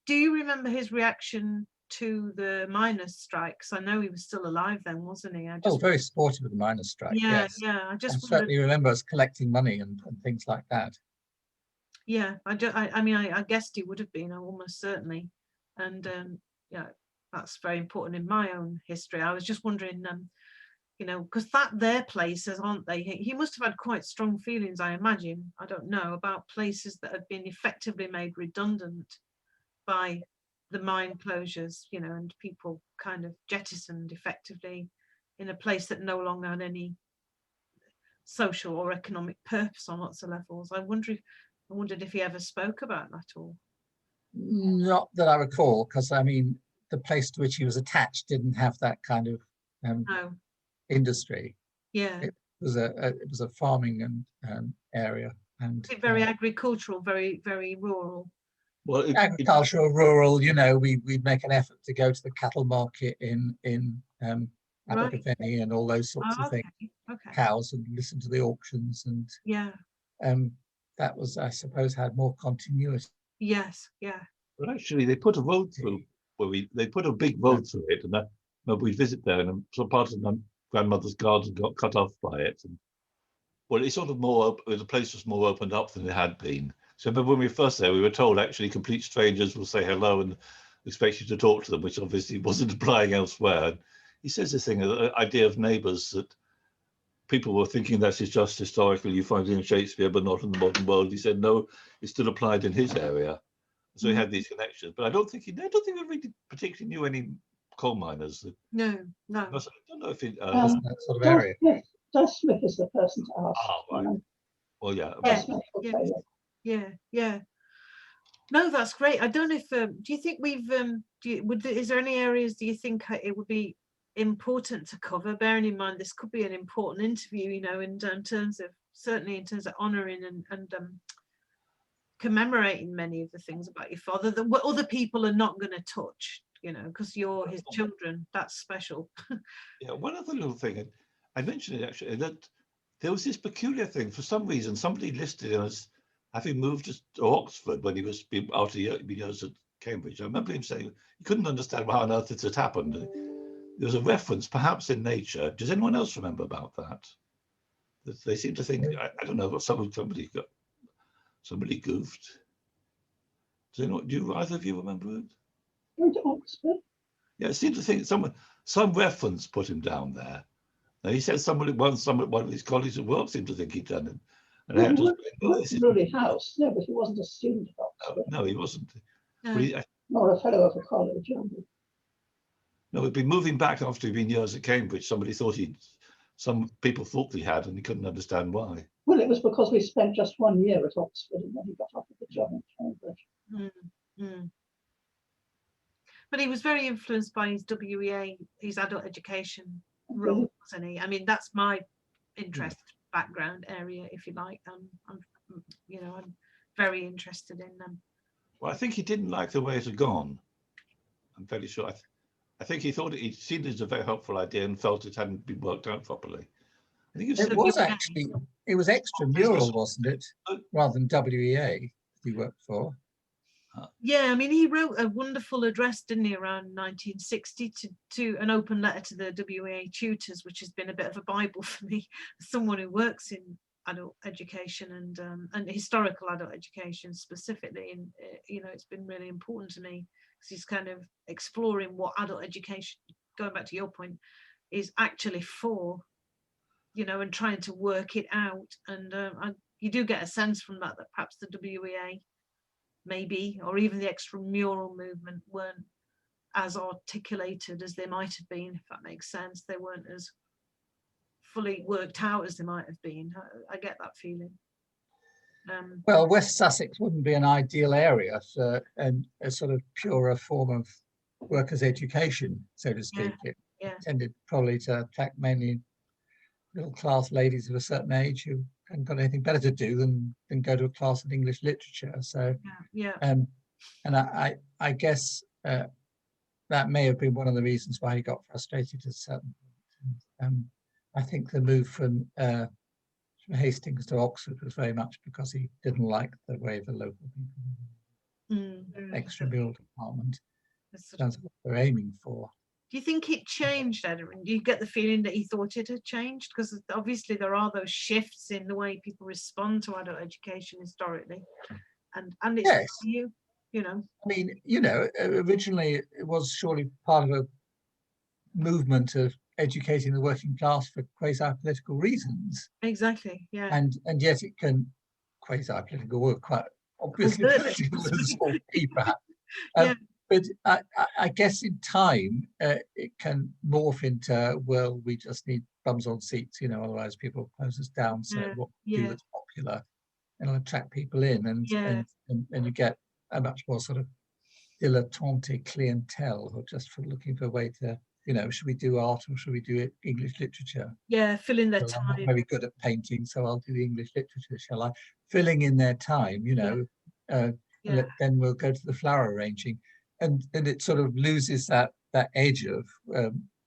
Do you remember his reaction to the miners' strikes? I know he was still alive then, wasn't he? Very supportive of the miners' strike. Yeah, yes. yeah. I certainly remember us collecting money and things like that. Yeah, I mean, I guessed he would have been, almost certainly, and yeah, that's very important in my own history. I was just wondering, you know, because they're places, aren't they? He must have had quite strong feelings, I imagine. I don't know, about places that have been effectively made redundant by the mine closures, you know, and people kind of jettisoned effectively in a place that no longer had any social or economic purpose on lots of levels. I wondered if he ever spoke about that at all. Not that I recall, because I mean, the place to which he was attached didn't have that kind of industry. Yeah, it was a farming and area, and very agricultural, very rural. Well, agricultural, rural. You know, we'd make an effort to go to the cattle market in Abergavenny and all those sorts of things. Okay. Cows, and listen to the auctions, and that was, I suppose, had more continuity. Yes, yeah. Well, actually, they put a road through they put a big road through it, and we visit there, and some part of my grandmother's garden got cut off by it. And well, it's sort of the place was more opened up than it had been. So I remember when we were first there, we were told actually complete strangers will say hello and expect you to talk to them, which obviously wasn't applying elsewhere. And he says this thing, the idea of neighbours, that people were thinking that is just historical, you find it in Shakespeare, but not in the modern world. He said, no, it still applied in his area. So he had these connections. But I don't think we really particularly knew any coal miners. No. I don't know if it wasn't that sort of area. Does Smith is the person to ask. Oh, right. Well, yeah. Yeah. No, that's great. I don't know if do you think we've is there any areas do you think it would be important to cover, bearing in mind this could be an important interview, you know, in terms of honouring and commemorating many of the things about your father that what other people are not going to touch, you know, because you're his children. That's special. Yeah, one other little thing, I mentioned it actually, that there was this peculiar thing. For some reason, somebody listed him as having moved to Oxford when he was after years at Cambridge. I remember him saying he couldn't understand how on earth it had happened. There was a reference, perhaps in Nature. Does anyone else remember about that? They seem to think, I don't know, somebody goofed. Do either of you remember it? Went to Oxford. Yeah, it seemed to think some reference put him down there. Now, he said one of his colleagues at work seemed to think he'd done it. And he wasn't really house. No, but he wasn't a student at Oxford. No, he wasn't. Nor a fellow of a college. No, he'd been moving back after he'd been years at Cambridge. Some people thought he had, and he couldn't understand why. Well, it was because we spent just 1 year at Oxford, and then he got offered the job in Cambridge. But he was very influenced by his WEA, his adult education role, wasn't he? I mean, that's my interest background area, if you like. I'm very interested in them. Well, I think he didn't like the way it had gone. I'm fairly sure. I think he thought he'd seen it as a very helpful idea and felt it hadn't been worked out properly. I think it was extramural, wasn't it, rather than WEA he worked for. Yeah, I mean, he wrote a wonderful address, didn't he, around 1960 to an open letter to the WEA tutors, which has been a bit of a Bible for me, as someone who works in adult education and historical adult education specifically. And, you know, it's been really important to me because he's kind of exploring what adult education, going back to your point, is actually for, you know, and trying to work it out. And you do get a sense from that perhaps the WEA maybe, or even the extramural movement weren't as articulated as they might have been, if that makes sense. They weren't as fully worked out as they might have been. I get that feeling. Well, West Sussex wouldn't be an ideal area for a sort of purer form of workers' education, so to speak. It tended probably to attract mainly middle class ladies of a certain age who hadn't got anything better to do than go to a class of English literature. So, and I guess that may have been one of the reasons why he got frustrated at a certain point. I think the move from Hastings to Oxford was very much because he didn't like the way the local people. extramural department. That's what we're aiming for. Do you think it changed, Ederyn? Do you get the feeling that he thought it had changed? Because obviously there are those shifts in the way people respond to adult education historically, and it's Yes. you know. I mean, you know, originally it was surely part of a movement of educating the working class for quasi-political reasons. Exactly. Yeah. And yet it can quasi-political work quite obviously political with a small p perhaps. Yeah. But I guess in time it can morph into, well, we just need bums on seats, you know, otherwise people close us down. So what we do that's popular and it'll attract people in, and you get a much more sort of dilettante clientele who are just for looking for a way to, you know, should we do art or should we do English literature? Yeah, fill in their well, time. I'm not very good at painting, so I'll do the English literature, shall I? Filling in their time, you know, then we'll go to the flower arranging. And it sort of loses that edge of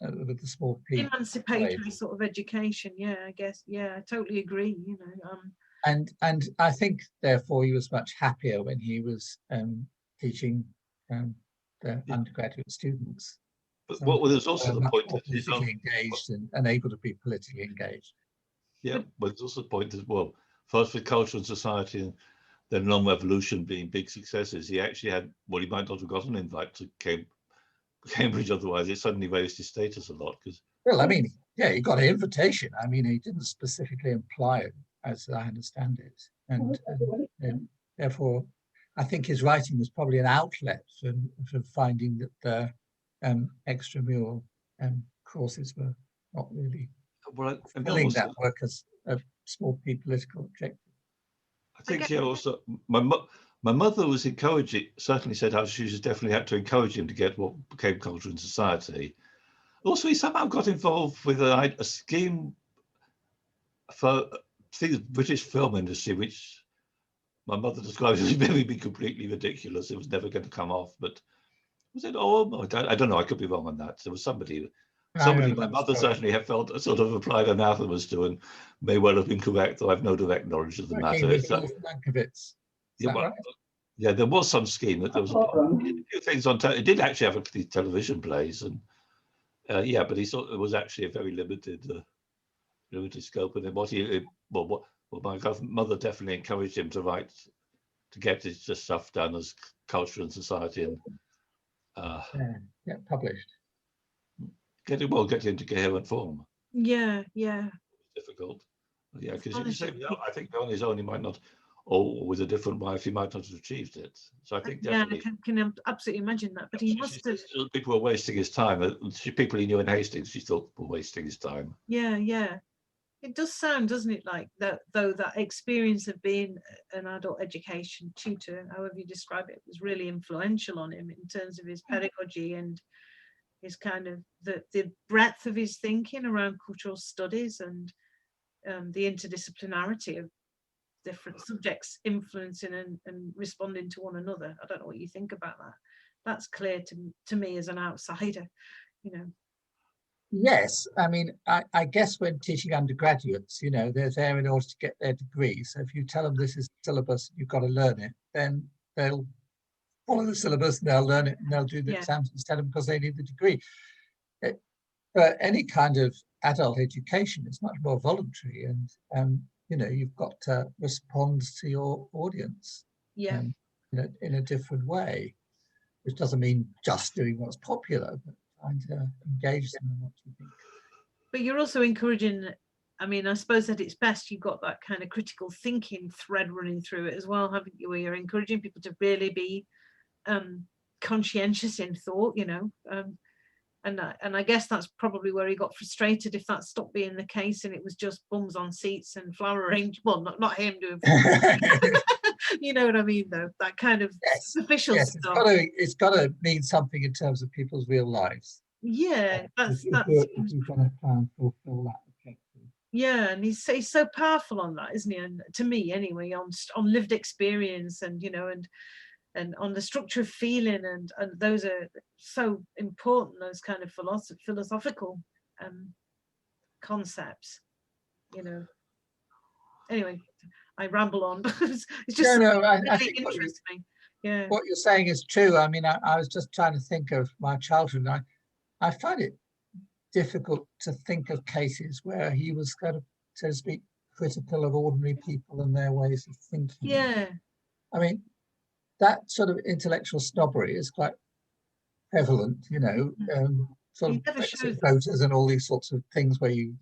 with the small p. Emancipatory sort of education, I guess. Yeah, I totally agree, you know. And I think, therefore, he was much happier when he was teaching the undergraduate students. But what was also the point that he's politically engaged and able to be politically engaged. Yeah, but it's also the point as well. First with culture and society, and then long revolution being big successes, he actually had, well, he might not have got an invite to Cambridge otherwise. It suddenly raised his status a lot. Because, well, I mean, yeah, he got an invitation. I mean, he didn't specifically imply it, as I understand it, and therefore, I think his writing was probably an outlet for finding that the extramural courses were not really fulfilling that work as a small p political objective. I think also my mother was encouraging, certainly said how she just definitely had to encourage him to get what became Culture and Society. Also, he somehow got involved with a scheme for the British film industry, which my mother described as maybe be completely ridiculous. It was never going to come off, but was it? Oh, I don't know. I could be wrong on that. There was somebody my mother certainly have felt a sort of applied anathemas to, and may well have been correct, though I've no direct knowledge of the matter. Yeah, there was some scheme that there was a few things on. It did actually have these television plays, and but he thought it was actually a very limited scope. And then my mother definitely encouraged him to get his stuff done as Culture and Society, and published. Get him to coherent form. Yeah. Difficult. Yeah, because you say, I think on his own he might not, or with a different wife he might not have achieved it. So I think definitely. Yeah, I can absolutely imagine that. But he must have. People were wasting his time. People he knew in Hastings, she thought were wasting his time. Yeah. It does sound, doesn't it, like that, though, that experience of being an adult education tutor, however you describe it, was really influential on him in terms of his pedagogy and his kind of the breadth of his thinking around cultural studies and the interdisciplinarity of different subjects influencing and responding to one another. I don't know what you think about that. That's clear to me as an outsider, you know. Yes, I mean, I guess when teaching undergraduates, you know, they're there in order to get their degree. So if you tell them this is the syllabus, you've got to learn it, then they'll follow the syllabus and they'll learn it and they'll do the exams instead of because they need the degree. But any kind of adult education is much more voluntary, and you know, you've got to respond to your audience in a different way, which doesn't mean just doing what's popular, but trying to engage them in what you think. But you're also encouraging, I mean, I suppose at its best, you've got that kind of critical thinking thread running through it as well, haven't you? Where you're encouraging people to really be conscientious in thought, you know. And I guess that's probably where he got frustrated if that stopped being the case and it was just bums on seats and flower arrangement. Well, not him doing you know what I mean, though, that kind of superficial stuff. It's got to mean something in terms of people's real lives. That's you're going to try and fulfill that objective. Yeah, and he's so powerful on that, isn't he? And to me anyway, on lived experience, and you know, and on the structure of feeling, and those are so important, those kind of philosophical concepts, you know. Anyway, I ramble on, but it's just I think interests me. Yeah. What you're saying is true. I mean, I was just trying to think of my childhood. I find it difficult to think of cases where he was kind of, so to speak, critical of ordinary people and their ways of thinking. Yeah. I mean, that sort of intellectual snobbery is quite prevalent, you know, sort of Brexit voters and all these sorts of things where you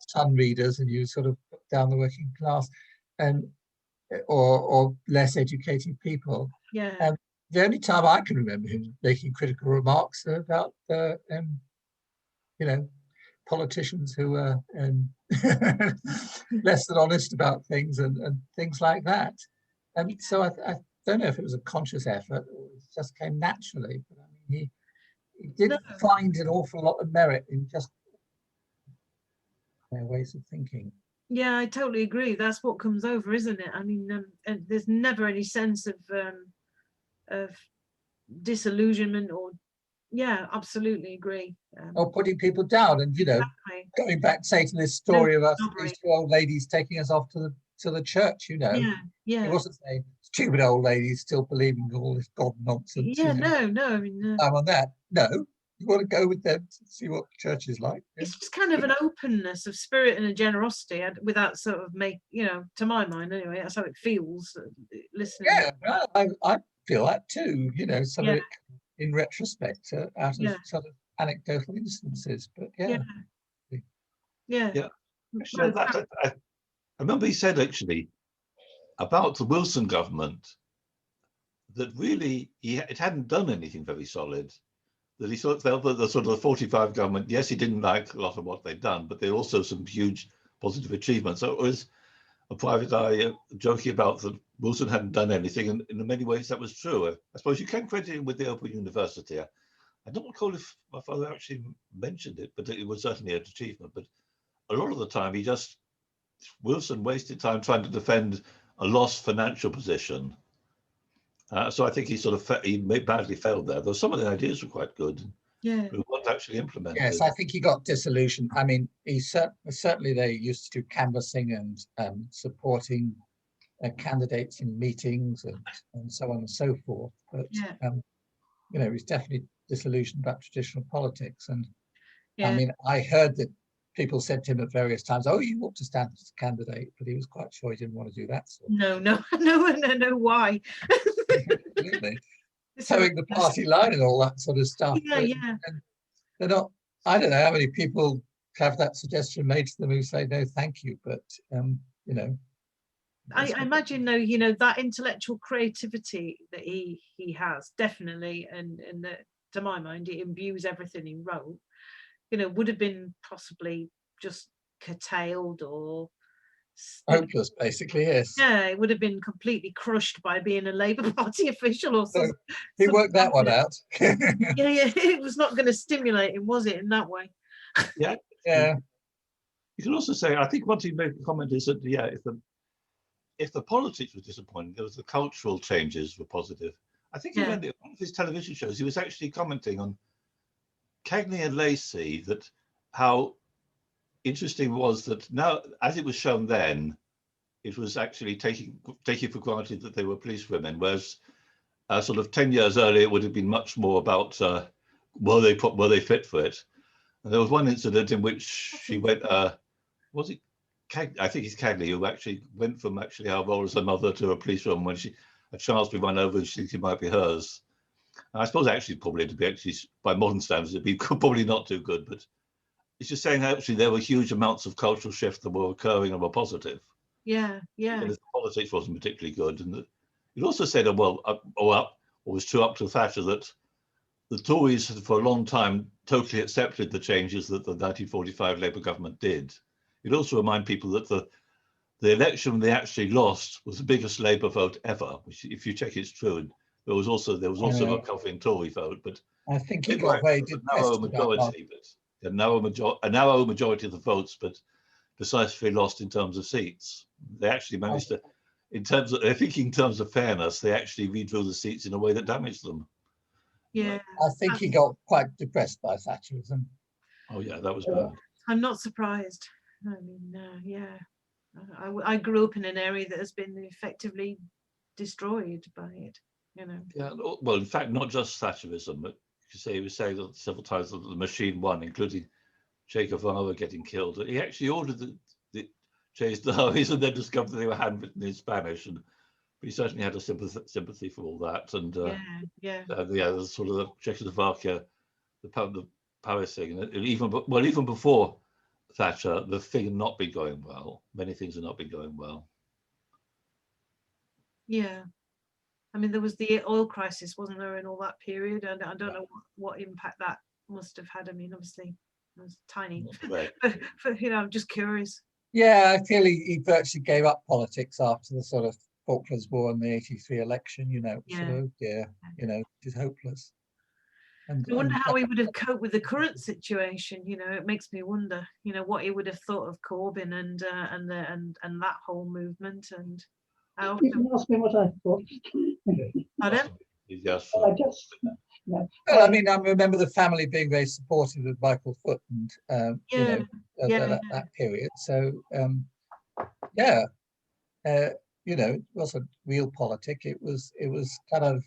Sun readers and you sort of put down the working class and or less educated people. Yeah. The only time I can remember him making critical remarks about you know, politicians who are less than honest about things and things like that. And so I don't know if it was a conscious effort or it just came naturally, but I mean, he did find an awful lot of merit in just their ways of thinking. Yeah, I totally agree. That's what comes over, isn't it? I mean, and there's never any sense of disillusionment or, yeah, absolutely agree. Or putting people down, and you know, going back, say, to this story of us, these two old ladies taking us off to the church. You know, yeah. It wasn't saying stupid old ladies still believing all this God nonsense. Yeah, you know? no. I mean, I'm on that. No, you want to go with them to see what the church is like. It's just kind of an openness of spirit and a generosity without sort of to my mind anyway, that's how it feels listening. Yeah, I feel that too. You know, some of it in retrospect out of sort of anecdotal instances, but yeah. Actually, I remember he said actually about the Wilson government that really it hadn't done anything very solid. That he felt that the sort of the 45 government, yes, he didn't like a lot of what they'd done, but there were also some huge positive achievements. So it was a private eye joking about that Wilson hadn't done anything, and in many ways that was true. I suppose you can credit him with the Open University. I don't recall if my father actually mentioned it, but it was certainly an achievement. But a lot of the time, Wilson wasted time trying to defend a lost financial position. So I think he badly failed there. Though some of the ideas were quite good. Yeah. But what actually implemented. Yes, I think he got disillusioned. I mean, certainly they used to do canvassing and supporting candidates in meetings and so on and so forth. But you know, he's definitely disillusioned about traditional politics. And I mean, I heard that people said to him at various times, "Oh, you ought to stand as a candidate," but he was quite sure he didn't want to do that. No. Why? Absolutely. Towing the party line and all that sort of stuff. Yeah. And they're not. I don't know how many people have that suggestion made to them who say no, thank you. But you know, I imagine though, you know, that intellectual creativity that he has definitely, and that to my mind, it imbues everything he wrote. You know, would have been possibly just curtailed or hopeless, basically. Yes. Yeah, it would have been completely crushed by being a Labour Party official or something. So he worked that one out. Yeah, it was not going to stimulate him, was it, in that way? Yeah. You can also say, I think once he made the comment is that if the politics was disappointing, there was the cultural changes were positive. I think in one of his television shows, he was actually commenting on Cagney and Lacey, that how interesting was that now, as it was shown then, it was actually taking for granted that they were policewomen, whereas sort of 10 years earlier, it would have been much more about were they fit for it. And there was one incident in which she went, was it I think it's Cagney who actually went from her role as a mother to a policewoman when a child's been run over and she thinks it might be hers. And I suppose actually probably to be actually by modern standards it'd be probably not too good, but it's just saying actually there were huge amounts of cultural shift that were occurring and were positive. Yeah. And the politics wasn't particularly good, and it also said, it was true up to Thatcher, that the Tories had for a long time totally accepted the changes that the 1945 Labour government did. It also reminded people that the election they actually lost was the biggest Labour vote ever, which if you check it's true. And there was also a covering Tory vote, but I think he got very narrow majority, but a narrow majority of the votes, but decisively lost in terms of seats. They actually managed to, in terms of fairness, they actually redrew the seats in a way that damaged them. Yeah. I think he got quite depressed by Thatcherism. Oh yeah, that was bad. I'm not surprised. I mean, I grew up in an area that has been effectively destroyed by it, you know. Yeah, well, in fact, not just Thatcherism, but you say he was saying that several times that the machine won, including Che Guevara getting killed. He actually ordered the Che's diaries and then discovered that they were handwritten in Spanish, and he certainly had a sympathy for all that. And the sort of the Czechoslovakia, the Paris thing, and even before Thatcher, the thing had not been going well. Many things had not been going well. Yeah, I mean, there was the oil crisis, wasn't there, in all that period, and I don't know what impact that must have had. I mean, obviously, it was tiny, but you know, I'm just curious. Yeah, I feel he virtually gave up politics after the sort of Falklands War and the '83 election. You know, sort of, you know, it is hopeless. And I wonder how he would have coped with the current situation. You know, it makes me wonder. You know, what he would have thought of Corbyn and that whole movement. And how you can ask me what I thought. Pardon? Yes. I just. Well, I mean, I remember the family being very supportive of Michael Foot and you know, that period. So you know, it wasn't real politic. It was kind of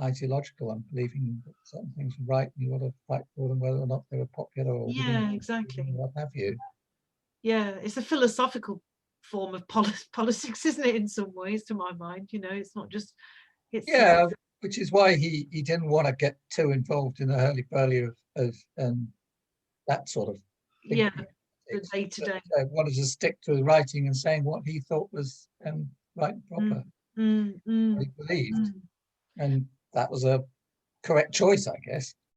ideological and believing that certain things were right and you ought to fight for them, whether or not they were popular or exactly, what have you. Yeah, it's a philosophical form of politics, isn't it? In some ways, to my mind, you know, it's not just. It's which is why he didn't want to get too involved in the hurly-burly of that sort of thing. Yeah, the day-to-day. Wanted to stick to writing and saying what he thought was right and proper, what he believed. And that was a correct choice, I guess.